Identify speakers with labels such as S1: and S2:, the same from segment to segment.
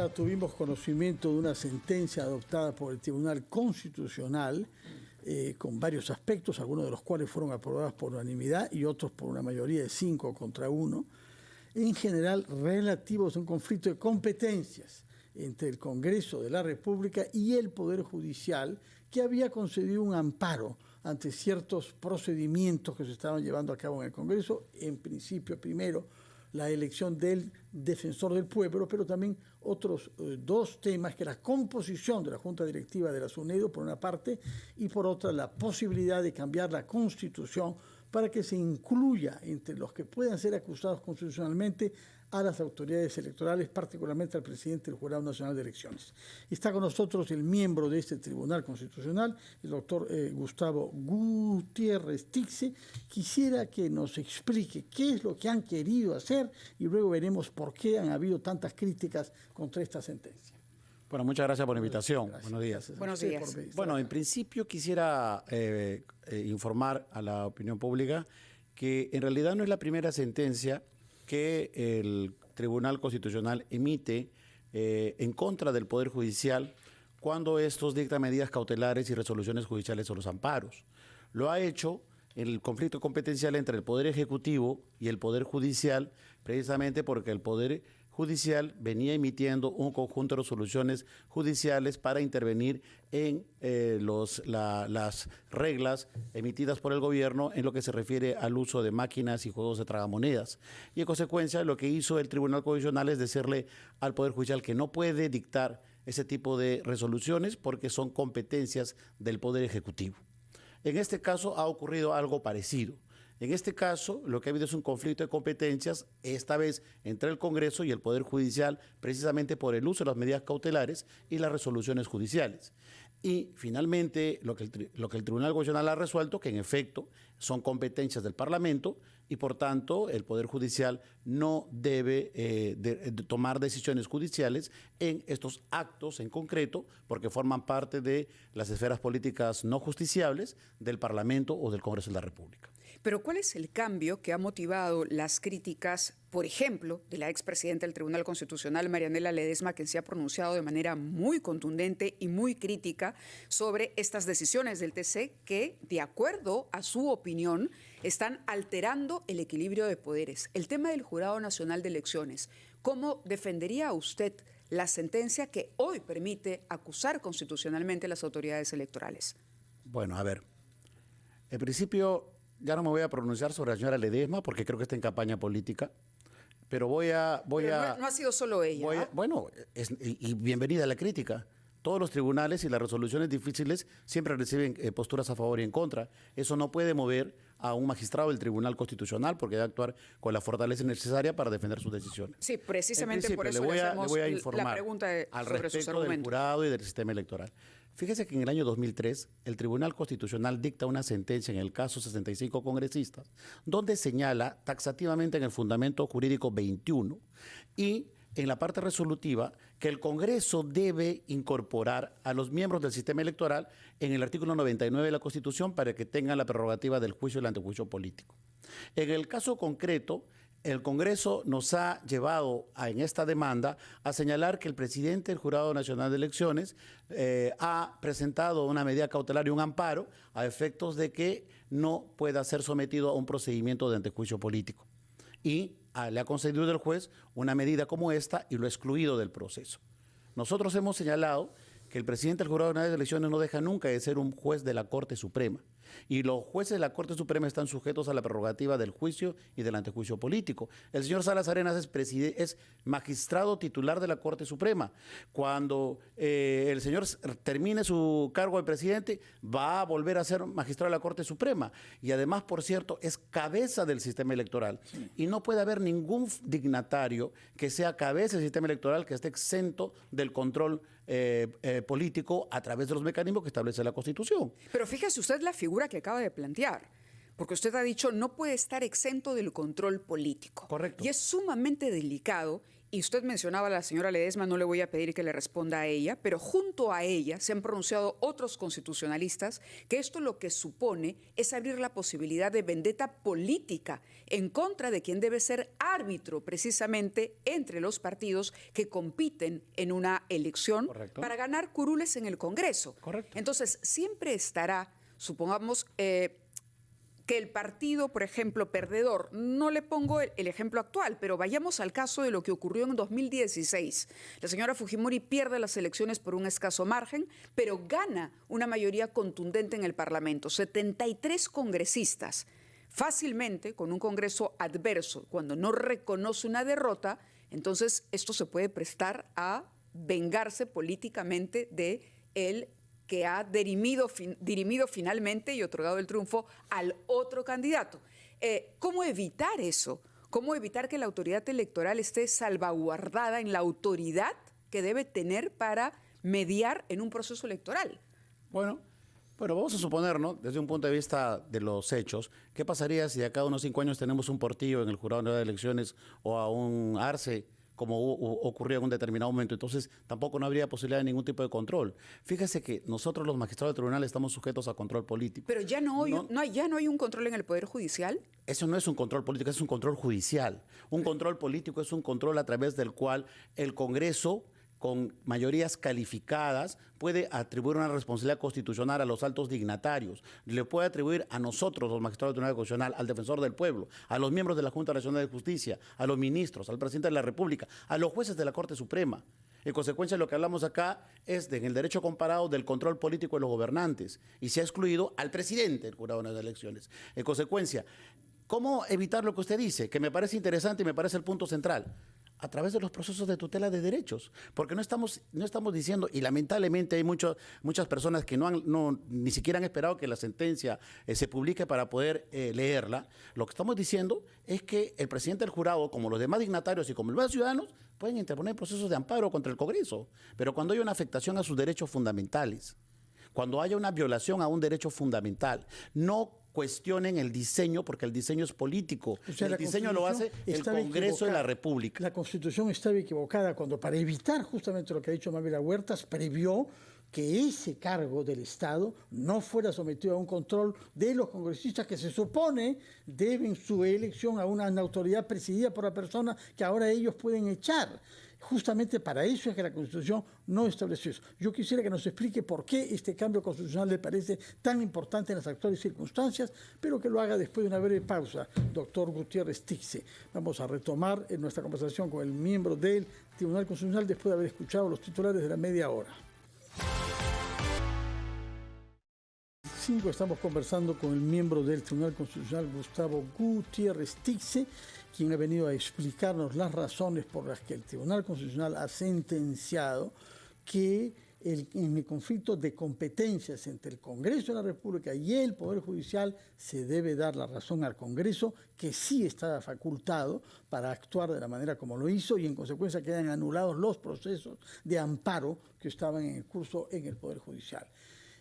S1: pasada tuvimos conocimiento de una sentencia adoptada por el Tribunal Constitucional con varios aspectos, algunos de los cuales fueron aprobados por unanimidad y otros por una mayoría de 5 contra 1, en general relativos a un conflicto de competencias entre el Congreso de la República y el Poder Judicial, que había concedido un amparo ante ciertos procedimientos que se estaban llevando a cabo en el Congreso, en principio primero la elección del defensor del pueblo, pero también otros 2 temas, que la composición de la Junta Directiva de la SUNEDO, por una parte, y por otra, la posibilidad de cambiar la Constitución para que se incluya entre los que puedan ser acusados constitucionalmente a las autoridades electorales, particularmente al presidente del Jurado Nacional de Elecciones. Está con nosotros el miembro de este Tribunal Constitucional, el doctor Gustavo Gutiérrez Tixe. Quisiera que nos explique qué es lo que han querido hacer y luego veremos por qué han habido tantas críticas contra esta sentencia.
S2: Bueno, muchas gracias por la invitación.
S1: Gracias.
S2: Buenos días.
S3: Buenos días.
S2: Bueno, en principio quisiera informar a la opinión pública que en realidad no es la primera sentencia que el Tribunal Constitucional emite en contra del Poder Judicial cuando estos dictan medidas cautelares y resoluciones judiciales o los amparos. Lo ha hecho en el conflicto competencial entre el Poder Ejecutivo y el Poder Judicial, precisamente porque el Poder Judicial venía emitiendo un conjunto de resoluciones judiciales para intervenir en las reglas emitidas por el gobierno en lo que se refiere al uso de máquinas y juegos de tragamonedas. Y en consecuencia lo que hizo el Tribunal Constitucional es decirle al Poder Judicial que no puede dictar ese tipo de resoluciones porque son competencias del Poder Ejecutivo. En este caso ha ocurrido algo parecido. En este caso, lo que ha habido es un conflicto de competencias, esta vez entre el Congreso y el Poder Judicial, precisamente por el uso de las medidas cautelares y las resoluciones judiciales. Y finalmente, lo que el Tribunal Constitucional ha resuelto, que en efecto son competencias del Parlamento y por tanto el Poder Judicial no debe de tomar decisiones judiciales en estos actos en concreto, porque forman parte de las esferas políticas no justiciables del Parlamento o del Congreso de la República.
S3: Pero ¿cuál es el cambio que ha motivado las críticas, por ejemplo, de la expresidenta del Tribunal Constitucional, Marianela Ledesma, quien se ha pronunciado de manera muy contundente y muy crítica sobre estas decisiones del TC que, de acuerdo a su opinión, están alterando el equilibrio de poderes? El tema del Jurado Nacional de Elecciones, ¿cómo defendería usted la sentencia que hoy permite acusar constitucionalmente a las autoridades electorales?
S2: Bueno, a ver, en principio ya no me voy a pronunciar sobre la señora Ledesma porque creo que está en campaña política, pero
S3: no ha sido solo ella.
S2: Y bienvenida a la crítica. Todos los tribunales y las resoluciones difíciles siempre reciben posturas a favor y en contra. Eso no puede mover a un magistrado del Tribunal Constitucional porque debe actuar con la fortaleza necesaria para defender sus decisiones.
S3: Sí, precisamente por eso
S2: le
S3: hacemos
S2: voy a informar
S3: la pregunta
S2: al
S3: sobre sus
S2: respecto del
S3: argumentos.
S2: jurado y del sistema electoral. Fíjese que en el año 2003 el Tribunal Constitucional dicta una sentencia en el caso 65 congresistas donde señala taxativamente en el fundamento jurídico 21 y en la parte resolutiva que el Congreso debe incorporar a los miembros del sistema electoral en el artículo 99 de la Constitución para que tengan la prerrogativa del juicio y el antejuicio político. En el caso concreto, el Congreso nos ha llevado en esta demanda a señalar que el presidente del Jurado Nacional de Elecciones ha presentado una medida cautelar y un amparo a efectos de que no pueda ser sometido a un procedimiento de antejuicio político. Y le ha concedido el juez una medida como esta y lo ha excluido del proceso. Nosotros hemos señalado que el presidente del Jurado Nacional de Elecciones no deja nunca de ser un juez de la Corte Suprema. Y los jueces de la Corte Suprema están sujetos a la prerrogativa del juicio y del antejuicio político. El señor Salas Arenas es magistrado titular de la Corte Suprema. Cuando el señor termine su cargo de presidente, va a volver a ser magistrado de la Corte Suprema. Y además, por cierto, es cabeza del sistema electoral. Sí. Y no puede haber ningún dignatario que sea cabeza del sistema electoral que esté exento del control político a través de los mecanismos que establece la Constitución.
S3: Pero fíjese usted la figura que acaba de plantear, porque usted ha dicho no puede estar exento del control político.
S2: Correcto.
S3: Y es sumamente delicado y usted mencionaba a la señora Ledesma, no le voy a pedir que le responda a ella, pero junto a ella se han pronunciado otros constitucionalistas que esto lo que supone es abrir la posibilidad de vendetta política en contra de quien debe ser árbitro precisamente entre los partidos que compiten en una elección. Correcto. Para ganar curules en el Congreso.
S2: Correcto.
S3: Entonces, siempre estará, supongamos, que el partido, por ejemplo, perdedor, no le pongo el ejemplo actual, pero vayamos al caso de lo que ocurrió en 2016. La señora Fujimori pierde las elecciones por un escaso margen, pero gana una mayoría contundente en el Parlamento, 73 congresistas. Fácilmente, con un Congreso adverso, cuando no reconoce una derrota, entonces esto se puede prestar a vengarse políticamente de él, que ha dirimido finalmente y otorgado el triunfo al otro candidato. ¿Cómo evitar eso? ¿Cómo evitar que la autoridad electoral esté salvaguardada en la autoridad que debe tener para mediar en un proceso electoral?
S2: Bueno, vamos a suponer, ¿no?, desde un punto de vista de los hechos, ¿qué pasaría si de acá a unos 5 años tenemos un Portillo en el Jurado Nacional de Elecciones o a un Arce, como ocurrió en un determinado momento? Entonces tampoco no habría posibilidad de ningún tipo de control. Fíjese que nosotros los magistrados del tribunal estamos sujetos a control político.
S3: Pero ya no hay un control en el Poder Judicial.
S2: Eso no es un control político, es un control judicial. Un control político es un control a través del cual el Congreso, con mayorías calificadas, puede atribuir una responsabilidad constitucional a los altos dignatarios. Le puede atribuir a nosotros, los magistrados del Tribunal Constitucional, al defensor del pueblo, a los miembros de la Junta Nacional de Justicia, a los ministros, al presidente de la República, a los jueces de la Corte Suprema. En consecuencia, lo que hablamos acá es en el derecho comparado del control político de los gobernantes, y se ha excluido al presidente del Jurado Nacional de Elecciones. En consecuencia, ¿cómo evitar lo que usted dice? Que me parece interesante y me parece el punto central. A través de los procesos de tutela de derechos, porque no estamos diciendo, y lamentablemente hay muchas personas que ni siquiera han esperado que la sentencia se publique para poder leerla. Lo que estamos diciendo es que el presidente del jurado, como los demás dignatarios y como los demás ciudadanos, pueden interponer procesos de amparo contra el Congreso, pero cuando hay una afectación a sus derechos fundamentales, cuando haya una violación a un derecho fundamental, no cuestionen el diseño, porque el diseño es político. O sea, el diseño lo hace el Congreso de la República.
S1: La Constitución estaba equivocada cuando, para evitar justamente lo que ha dicho Mávila Huertas, previó que ese cargo del Estado no fuera sometido a un control de los congresistas que se supone deben su elección a una autoridad presidida por la persona que ahora ellos pueden echar. Justamente para eso es que la Constitución no estableció eso. Yo quisiera que nos explique por qué este cambio constitucional le parece tan importante en las actuales circunstancias, pero que lo haga después de una breve pausa, doctor Gutiérrez Tixe. Vamos a retomar nuestra conversación con el miembro del Tribunal Constitucional después de haber escuchado los titulares de la media hora. Estamos conversando con el miembro del Tribunal Constitucional, Gustavo Gutiérrez Tixe, quien ha venido a explicarnos las razones por las que el Tribunal Constitucional ha sentenciado que en el conflicto de competencias entre el Congreso de la República y el Poder Judicial se debe dar la razón al Congreso, que sí estaba facultado para actuar de la manera como lo hizo, y en consecuencia quedan anulados los procesos de amparo que estaban en curso en el Poder Judicial.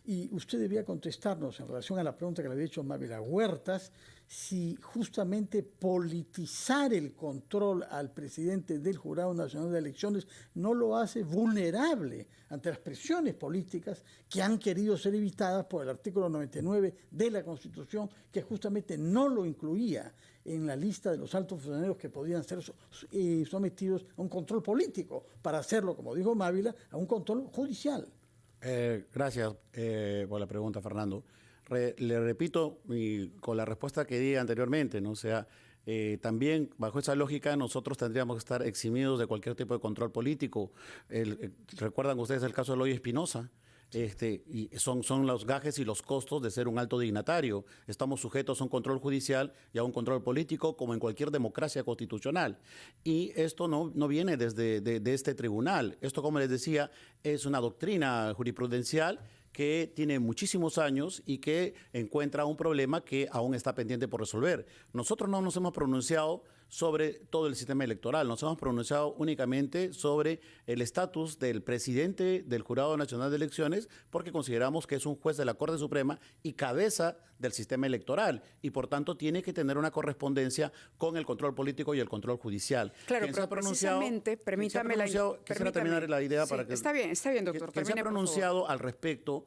S1: Y usted debía contestarnos en relación a la pregunta que le había hecho Mávila Huertas, si justamente politizar el control al presidente del Jurado Nacional de Elecciones no lo hace vulnerable ante las presiones políticas que han querido ser evitadas por el artículo 99 de la Constitución, que justamente no lo incluía en la lista de los altos funcionarios que podían ser sometidos a un control político, para hacerlo, como dijo Mávila, a un control judicial.
S2: Gracias por la pregunta, Fernando. Le repito con la respuesta que di anteriormente, ¿no? O sea, también bajo esa lógica nosotros tendríamos que estar eximidos de cualquier tipo de control político. ¿Recuerdan ustedes el caso de Eloy Espinosa? Y son los gajes y los costos de ser un alto dignatario. Estamos sujetos a un control judicial y a un control político, como en cualquier democracia constitucional. Y esto no viene de este tribunal. Esto, como les decía, es una doctrina jurisprudencial que tiene muchísimos años y que encuentra un problema que aún está pendiente por resolver. Nosotros no nos hemos pronunciado sobre todo el sistema electoral. Nos hemos pronunciado únicamente sobre el estatus del presidente del Jurado Nacional de Elecciones, porque consideramos que es un juez de la Corte Suprema y cabeza del sistema electoral, y por tanto tiene que tener una correspondencia con el control político y el control judicial.
S3: Claro, pero precisamente, permítame
S2: quisiera terminar la idea para que...
S3: Está bien, doctor.
S2: Quien se ha pronunciado al respecto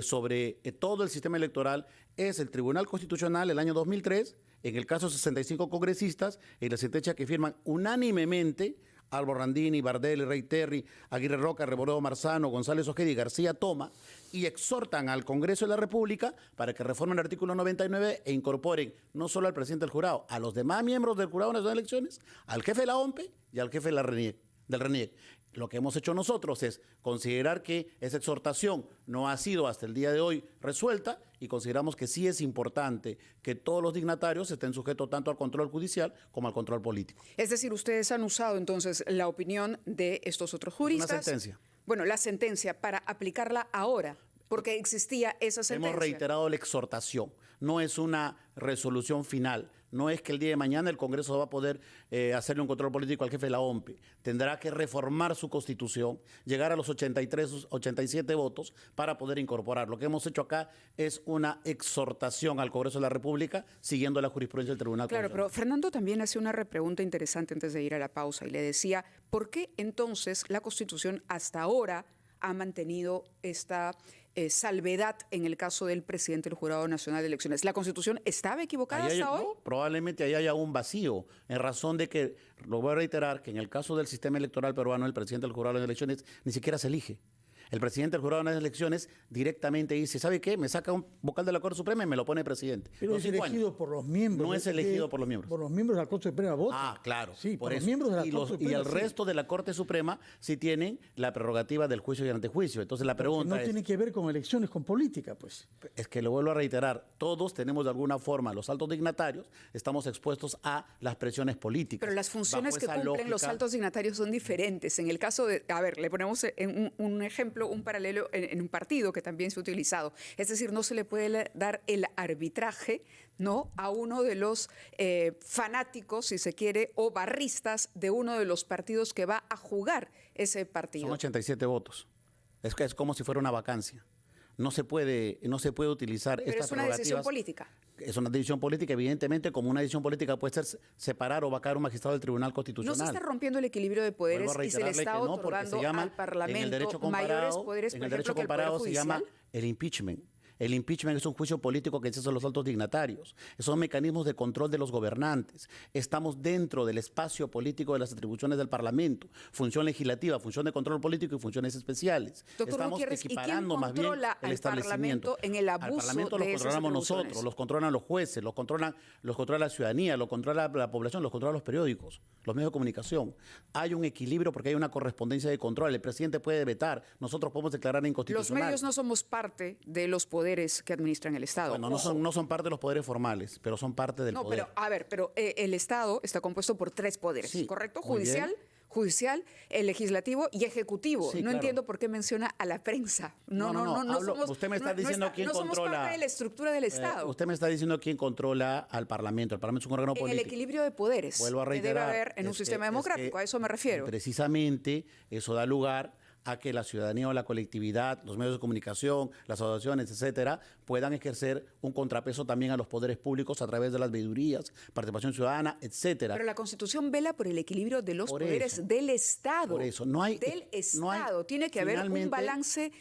S2: sobre todo el sistema electoral es el Tribunal Constitucional el año 2003, en el caso 65 congresistas, en la sentencia que firman unánimemente Albo Randini, Bardelli, Rey Terry, Aguirre Roca, Reboredo Marzano, González Ojeda y García Toma, y exhortan al Congreso de la República para que reformen el artículo 99 e incorporen no solo al presidente del jurado, a los demás miembros del Jurado Nacional de Elecciones, al jefe de la OMPE y al jefe de del RENIEC. Lo que hemos hecho nosotros es considerar que esa exhortación no ha sido hasta el día de hoy resuelta y consideramos que sí es importante que todos los dignatarios estén sujetos tanto al control judicial como al control político.
S3: Es decir, ustedes han usado entonces la opinión de estos otros juristas.
S2: Una sentencia.
S3: Bueno, la sentencia para aplicarla ahora, porque existía esa sentencia.
S2: Hemos reiterado la exhortación. No es una resolución final. No es que el día de mañana el Congreso va a poder hacerle un control político al jefe de la OMPE. Tendrá que reformar su constitución, llegar a los 87 votos para poder incorporar. Lo que hemos hecho acá es una exhortación al Congreso de la República siguiendo la jurisprudencia del Tribunal
S3: Constitucional. Claro, pero Fernando también hacía una repregunta interesante antes de ir a la pausa y le decía, ¿por qué entonces la Constitución hasta ahora ha mantenido esta salvedad en el caso del presidente del Jurado Nacional de Elecciones? ¿La Constitución estaba equivocada hasta hoy?
S2: No, probablemente ahí haya un vacío, en razón de que, lo voy a reiterar, que en el caso del sistema electoral peruano, el presidente del Jurado de Elecciones ni siquiera se elige. El presidente del Jurado de las Elecciones directamente dice, ¿sabe qué? Me saca un vocal de la Corte Suprema y me lo pone presidente.
S1: Pero es elegido por los miembros.
S2: No es elegido por los miembros.
S1: Por los miembros de la Corte Suprema votan.
S2: Ah, claro.
S1: Sí,
S2: por
S1: los
S2: eso.
S1: miembros de la Corte Suprema.
S2: Y el resto de la Corte Suprema sí tienen la prerrogativa del juicio y el antejuicio. Entonces la pregunta
S1: no tiene que ver con elecciones, con política, pues.
S2: Es que lo vuelvo a reiterar, todos tenemos de alguna forma, los altos dignatarios, estamos expuestos a las presiones políticas.
S3: Pero las funciones que cumplen los altos dignatarios son diferentes. En el caso de, a ver, le ponemos un ejemplo, un paralelo en un partido que también se ha utilizado. Es decir, no se le puede dar el arbitraje, ¿no?, a uno de los fanáticos, si se quiere, o barristas de uno de los partidos que va a jugar ese partido.
S2: Son 87 votos. Es como si fuera una vacancia. No se puede utilizar esta prerrogativa.
S3: Pero es una decisión política.
S2: Es una decisión política, evidentemente, como una decisión política puede ser separar o vacar un magistrado del Tribunal Constitucional.
S3: No se está rompiendo el equilibrio de poderes y se le está otorgando al Parlamento mayores poderes, por ejemplo, que el Poder Judicial.
S2: Se llama el impeachment. El impeachment es un juicio político que ejercen los altos dignatarios. Son mecanismos de control de los gobernantes. Estamos dentro del espacio político de las atribuciones del Parlamento. Función legislativa, función de control político y funciones especiales.
S3: Doctor
S2: Estamos
S3: Gutiérrez,
S2: equiparando más bien el establecimiento.
S3: En el abuso
S2: al Parlamento
S3: de
S2: lo controlamos
S3: esas
S2: nosotros, los controlan los jueces, los controla la ciudadanía, los controla la población, los controla los periódicos, los medios de comunicación. Hay un equilibrio porque hay una correspondencia de control. El presidente puede vetar, nosotros podemos declarar inconstitucional.
S3: Los medios no somos parte de los poderes que administran el Estado.
S2: Bueno, no son parte de los poderes formales, pero son parte del poder.
S3: No, pero a ver, el Estado está compuesto por 3 poderes, sí, ¿correcto? Judicial, el legislativo y ejecutivo.
S2: Sí,
S3: no
S2: claro.
S3: entiendo por qué menciona a la prensa. No somos,
S2: usted me está diciendo quién
S3: no somos
S2: controla.
S3: parte de la estructura del Estado.
S2: Usted me está diciendo quién controla al Parlamento. El Parlamento es un órgano político.
S3: En el equilibrio de poderes.
S2: Vuelvo a reiterar,
S3: que debe haber en un sistema democrático. A eso me refiero.
S2: Precisamente eso da lugar a que la ciudadanía o la colectividad, los medios de comunicación, las asociaciones, etcétera, puedan ejercer un contrapeso también a los poderes públicos a través de las veedurías, participación ciudadana, etcétera.
S3: Pero la Constitución vela por el equilibrio de los poderes del Estado.
S2: Por eso,
S3: tiene que haber un balance,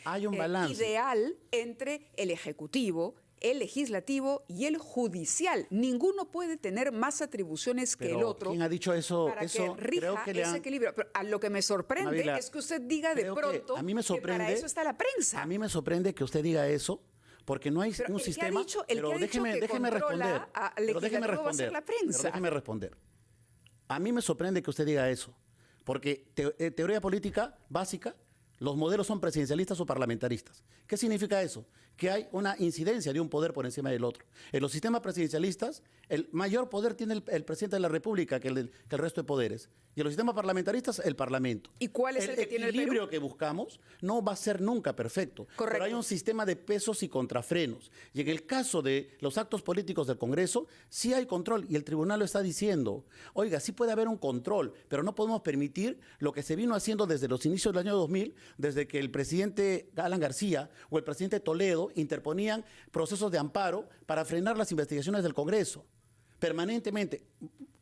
S3: ideal entre el Ejecutivo, el Legislativo y el Judicial. Ninguno puede tener más atribuciones que el otro.
S2: ¿Quién ha dicho eso?
S3: Para que rija ese equilibrio. Pero a lo que me sorprende, Mavila, es que usted diga de pronto que para eso está la prensa.
S2: A mí me sorprende que usted diga eso, porque no hay un sistema. Pero déjeme responder. Pero déjeme responder. A mí me sorprende que usted diga eso, porque teoría política básica, los modelos son presidencialistas o parlamentaristas. ¿Qué significa eso? que hay una incidencia de un poder por encima del otro. En los sistemas presidencialistas, el mayor poder tiene el presidente de la República que el resto de poderes. Y en los sistemas parlamentaristas, el Parlamento.
S3: ¿Y cuál es el que tiene el Perú?
S2: El equilibrio que buscamos no va a ser nunca perfecto.
S3: Correcto.
S2: Pero hay un sistema de pesos y contrafrenos. Y en el caso de los actos políticos del Congreso, sí hay control. Y el tribunal lo está diciendo. Oiga, sí puede haber un control, pero no podemos permitir lo que se vino haciendo desde los inicios del año 2000, desde que el presidente Alan García o el presidente Toledo interponían procesos de amparo para frenar las investigaciones del Congreso. Permanentemente,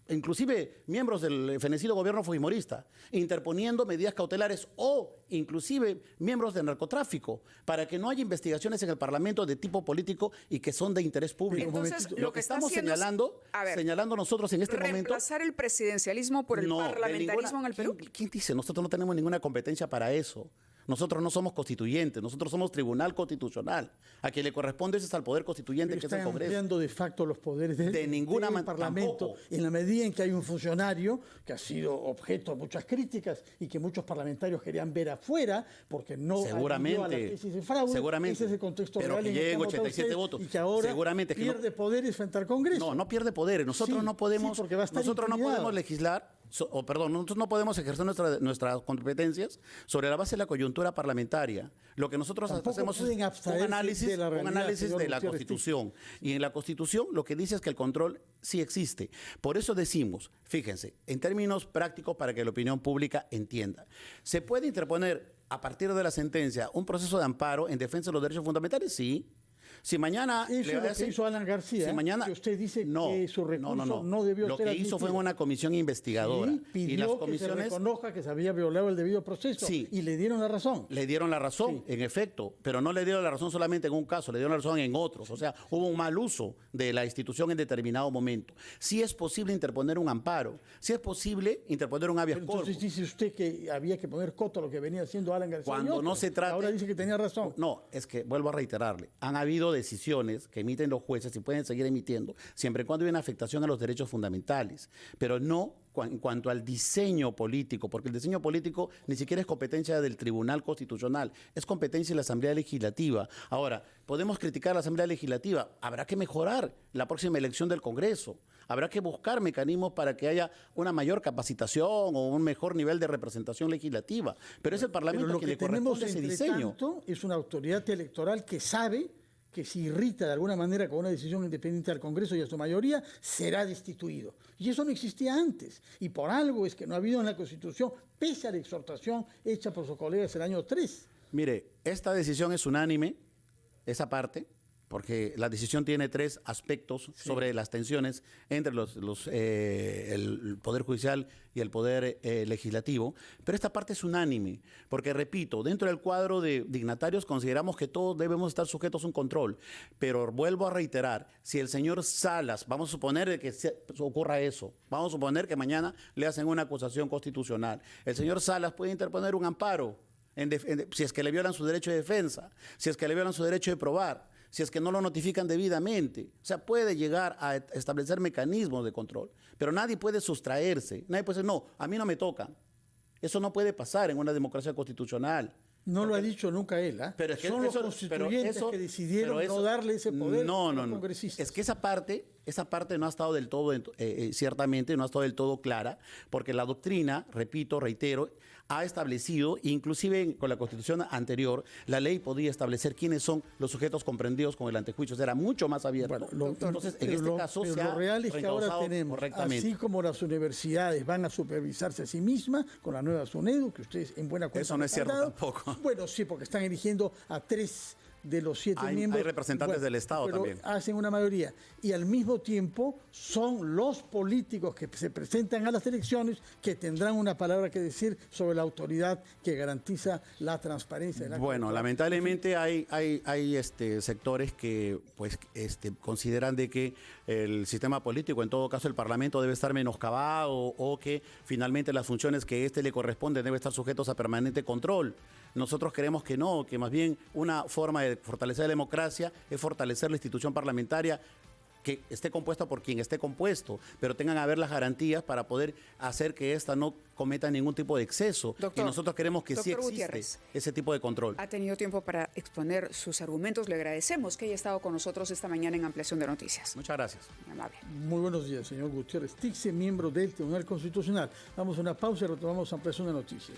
S2: inclusive miembros del fenecido gobierno fujimorista, interponiendo medidas cautelares o inclusive miembros del narcotráfico para que no haya investigaciones en el Parlamento de tipo político y que son de interés público.
S3: Entonces,
S2: lo que estamos señalando nosotros en este momento...
S3: ¿Reemplazar el presidencialismo por el parlamentarismo en el Perú?
S2: ¿Quién dice? Nosotros no tenemos ninguna competencia para eso. Nosotros no somos constituyentes, nosotros somos tribunal constitucional. A quien le corresponde es al poder constituyente, que es el Congreso.
S1: Están ampliando de facto los poderes
S2: de ninguna
S1: del Parlamento,
S2: tampoco.
S1: En la medida en que hay un funcionario que ha sido objeto de muchas críticas y que muchos parlamentarios querían ver afuera porque no atendió a la tesis de fraude.
S2: Seguramente.
S1: Ese es el contexto
S2: pero
S1: real
S2: que
S1: en que
S2: lleguen
S1: estamos
S2: 87 votos.
S1: Y que ahora
S2: seguramente que
S1: pierde poderes frente al Congreso.
S2: No, no pierde poderes. Nosotros
S1: Sí,
S2: no podemos,
S1: sí, porque va a estar
S2: nosotros no
S1: intimidado.
S2: podemos legislar. Nosotros no podemos ejercer nuestras competencias sobre la base de la coyuntura parlamentaria. Lo que nosotros
S1: Tampoco
S2: hacemos es
S1: pueden abstraerse
S2: un análisis
S1: de la realidad, señor
S2: de la
S1: Gutiérrez
S2: Constitución. Y en la Constitución lo que dice es que el control sí existe. Por eso decimos, fíjense, en términos prácticos para que la opinión pública entienda, se puede interponer a partir de la sentencia un proceso de amparo en defensa de los derechos fundamentales, sí. Si mañana
S1: Eso es lo que hizo Alan García,
S2: si mañana,
S1: que usted dice que su recurso no debió
S2: lo
S1: ser
S2: que hizo fue
S1: admitido.
S2: una comisión investigadora.
S1: Sí, pidió
S2: y las
S1: que se
S2: comisiones
S1: reconozca que se había violado el debido proceso.
S2: Sí.
S1: Y le dieron la razón.
S2: le dieron la razón,
S1: Sí.
S2: en efecto, pero no le dieron la razón solamente en un caso, le dieron la razón en otros. O sea, hubo un mal uso de la institución en determinado momento. Sí es posible interponer un amparo, sí es posible interponer un habeas
S1: Pero
S2: corpus.
S1: entonces dice usted que había que poner coto a lo que venía haciendo Alan García.
S2: Cuando
S1: y otros.
S2: no se trate-
S1: Ahora dice que tenía razón.
S2: No, es que vuelvo a reiterarle. Han habido decisiones que emiten los jueces y pueden seguir emitiendo, siempre y cuando hay una afectación a los derechos fundamentales, pero no en cuanto al diseño político, porque el diseño político ni siquiera es competencia del Tribunal Constitucional, es competencia de la Asamblea Legislativa. Ahora, podemos criticar a la Asamblea Legislativa, habrá que mejorar la próxima elección del Congreso. Habrá que buscar mecanismos para que haya una mayor capacitación o un mejor nivel de representación legislativa. Pero es el Parlamento
S1: Pero lo
S2: quien
S1: que
S2: le corresponde
S1: tenemos
S2: ese
S1: entre
S2: diseño.
S1: tanto es una autoridad electoral que sabe que si irrita de alguna manera con una decisión independiente al Congreso y a su mayoría, será destituido. Y eso no existía antes. Y por algo es que no ha habido en la Constitución, pese a la exhortación hecha por sus colegas el año 3.
S2: Mire, esta decisión es unánime, esa parte, porque la decisión tiene tres aspectos sobre las tensiones entre el Poder Judicial y el Poder Legislativo, pero esta parte es unánime, porque repito, dentro del cuadro de dignatarios consideramos que todos debemos estar sujetos a un control, pero vuelvo a reiterar, si el señor Salas, vamos a suponer que ocurra eso, vamos a suponer que mañana le hacen una acusación constitucional, el señor Salas puede interponer un amparo si es que le violan su derecho de defensa, si es que le violan su derecho de probar, si es que no lo notifican debidamente. O sea, puede llegar a establecer mecanismos de control, pero nadie puede sustraerse. Nadie puede decir, no, a mí no me tocan. Eso no puede pasar en una democracia constitucional.
S1: No lo ha dicho nunca él, ¿ah?
S2: Pero es que
S1: son los constituyentes que decidieron no darle ese poder a los congresistas.
S2: Es que esa parte no ha estado del todo, ciertamente no ha estado del todo clara, porque la doctrina, repito, reitero, ha establecido, inclusive con la Constitución anterior, la ley podía establecer quiénes son los sujetos comprendidos con el antejuicio, era mucho más abierto.
S1: Bueno,
S2: entonces, en este caso se ha
S1: lo real es que ahora
S2: reencauzado
S1: tenemos,
S2: correctamente.
S1: así como las universidades van a supervisarse a sí mismas con la nueva SUNEDU, que ustedes en buena cuenta
S2: Eso no es cierto tampoco.
S1: Bueno, sí, porque están eligiendo a 3 de los 7 miembros.
S2: Hay representantes del Estado
S1: pero
S2: también.
S1: hacen una mayoría. Y al mismo tiempo son los políticos que se presentan a las elecciones que tendrán una palabra que decir sobre la autoridad que garantiza la transparencia. De la
S2: Bueno, lamentablemente hay sectores que consideran de que el sistema político, en todo caso el Parlamento, debe estar menoscabado o que finalmente las funciones que le corresponden deben estar sujetos a permanente control. Nosotros creemos que no, que más bien una forma de fortalecer la democracia es fortalecer la institución parlamentaria que esté compuesta por quien esté compuesto, pero tengan a ver las garantías para poder hacer que ésta no cometa ningún tipo de exceso.
S3: Doctor,
S2: y nosotros queremos que sí
S3: doctor
S2: existe
S3: Gutiérrez,
S2: ese tipo de control.
S3: ha tenido tiempo para exponer sus argumentos. Le agradecemos que haya estado con nosotros esta mañana en Ampliación de Noticias.
S2: Muchas gracias.
S3: Muy amable.
S1: Muy buenos días, señor Gutiérrez Tixe, miembro del Tribunal Constitucional. Vamos a una pausa y retomamos Ampliación de Noticias.